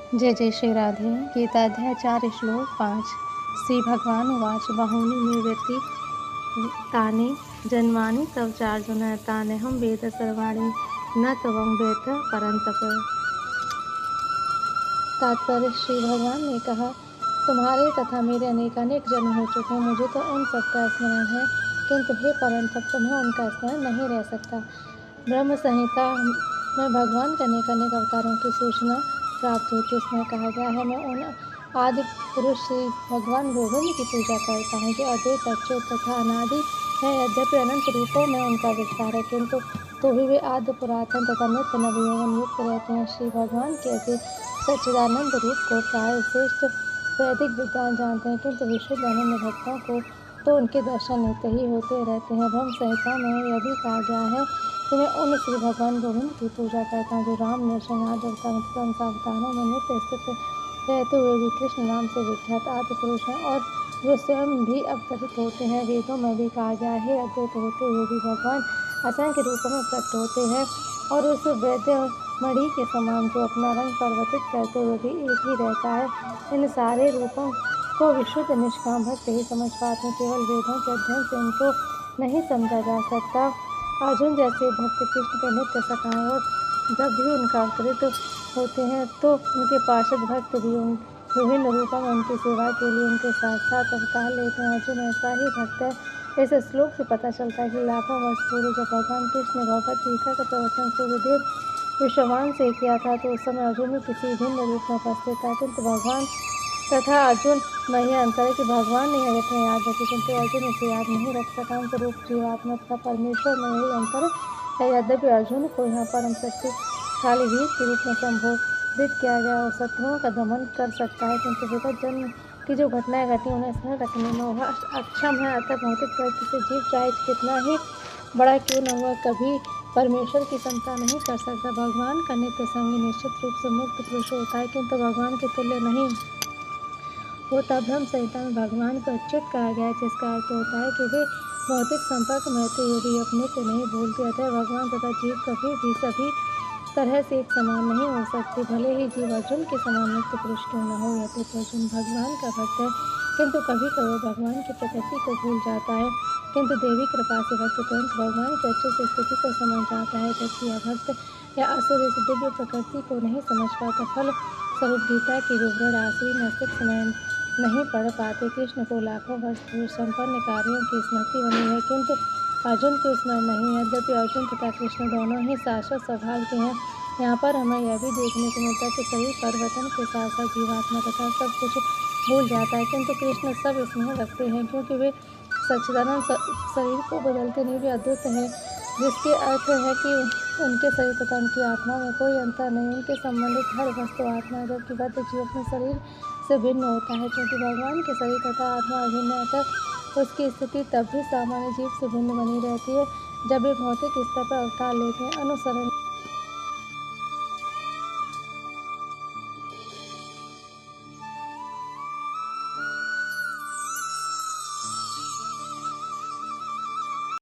जय जय श्री राधे। गीताध्याय 4 श्लोक 5। श्री भगवान उवाच बहूनि निवर्ति तानि जन्मानि तव चार्जुन तान्यहं वेद सर्वाणि न त्वं वेद परन्तप। तात्पर्य श्री भगवान ने कहा, तुम्हारे तथा मेरे अनेकानेक जन्म हो चुके हैं, मुझे तो उन सब का स्मरण है, किंतु हे परंतप तुम्हें उनका स्मरण नहीं रह सकता। ब्रह्म संहिता में भगवान के अनेकानेक अवतारों की सूचना प्राप्त होती। इसमें कहा गया है, मैं उन आदि पुरुष श्री भगवान गोविंद की पूजा करता हूँ जो अद्वैत अच्युत तथा अनादि है। यद्यपि अनंत रूपों में उनका विस्तार है, किंतु तो भी वे आद्य पुरातन तथा नित्य नवयौवन युक्त रहते हैं। श्री भगवान के ऐसे सच्चिदानंद रूप को प्राय श्रेष्ठ वैदिक विद्वान जानते हैं, किंतु विशुद्ध अनन्य भक्तों को तो उनके दर्शन नित्य ही होते रहते हैं। ब्रह्म संहिता में यह भी कहा गया है कि मैं उन श्री भगवान गोविंद की पूजा करता हूँ जो राम नृसिंह आदि अवतारों में नित्य स्थित रहते हुए भी कृष्ण नाम से विख्यात आदि पुरुष हैं और जो स्वयं भी अवतरित होते हैं। वेदों में भी कहा गया है, अद्वैत होते हुए भी भगवान असंख्य रूपों में प्रकट होते हैं और उस वैद्य मणि के समान जो अपना रंग परिवर्तित करते हुए भी एक ही रहता है। इन सारे रूपों को विशुद्ध निष्काम भक्त ही समझ पाते हैं। केवल वेदों के अध्ययन से इनको नहीं समझा जा सकता। अर्जुन जैसे भक्त कृष्ण के नित्य सखा हैं और जब भी उनका अवतरित होते हैं तो उनके पार्षद भक्त भी उन विभिन्न रूपों में उनकी सेवा के लिए उनके साथ साथ अवतार लेते हैं। अर्जुन ऐसा ही भक्त है। इस श्लोक से पता चलता है कि लाखों वर्ष पूर्व जब भगवान कृष्ण ने भगवत गीता का प्रवचन सूर्यदेव विश्ववान से किया था तो उस समय अर्जुन भी किसी भिन्न रूप में उपस्थित था, किंतु भगवान तथा अर्जुन में यह अंतर है कि भगवान ने यह घटना याद रखी, किंतु अर्जुन इसे याद नहीं रख सका। उनके रूप जीवात्मा तथा परमेश्वर में यही अंतर है। यद्यपि अर्जुन को यहाँ परम शक्तिशाली वीर के रूप में संबोधित किया गया और शत्रुओं का दमन कर सकता है, किंतु विगत जन्म की जो घटनाएं घटी उन्हें स्मरण रखने में वह अक्षम है। अतः भौतिक दृष्टि से जीव चाहे कितना ही बड़ा क्यों न हुआ, कभी परमेश्वर की समता नहीं कर सकता। भगवान का नित्य संगी निश्चित रूप से मुक्त पुरुष होता है, किंतु भगवान के तुल्य नहीं होता। ब्रह्म संहिता में भगवान को अच्युत कहा गया है, जिसका अर्थ होता है कि वे भौतिक संपर्क में रहते हुए भी अपने को नहीं भूलते। अतः भगवान तथा जीव कभी भी सभी तरह से एक समान नहीं हो सकते, भले ही जीव अर्जुन के समान मुक्त पुरुष क्यों न हो। यद्यपि अर्जुन भगवान का भक्त है, किंतु कभी कभी भगवान की प्रकृति को भूल जाता है, किंतु देवी कृपा से भक्त तुरंत भगवान की अच्युत स्थिति को समझ जाता है, जबकि यह भक्त या असुर इस दिव्य प्रकृति को नहीं समझ पाता। फल स्वरूप गीता की विवरण आसुरी नास्तिक समय नहीं पढ़ पाते। कृष्ण को लाखों वर्ष पूर्व संपन्न कार्यों की स्मृति बनी है, किंतु अर्जुन को स्मरण नहीं है। यद्यपि अर्जुन तथा कृष्ण दोनों ही शाश्वत स्वभाव के हैं। यहाँ पर हमें यह भी देखने को मिलता है कि शरीर परिवर्तन के साथ साथ जीवात्मा तथा सब कुछ भूल जाता है, किंतु कृष्ण सब स्मरण रखते हैं, क्योंकि वे सच्चिदानंद शरीर को बदलते नहीं, वे अद्वैत है, जिसके अर्थ है कि उनके शरीर तथा उनकी आत्मा में कोई अंतर नहीं। उनके संबंधित हर वस्तु आत्मा है, जबकि बद्ध जीव अपने शरीर से भिन्न होता है। क्योंकि भगवान के शरीर तथा आत्मा अभिन्न है, अतः उसकी स्थिति तब भी सामान्य जीव से भिन्न बनी रहती है जब वे भौतिक स्तर पर अवतार लेते हैं। अनुसरण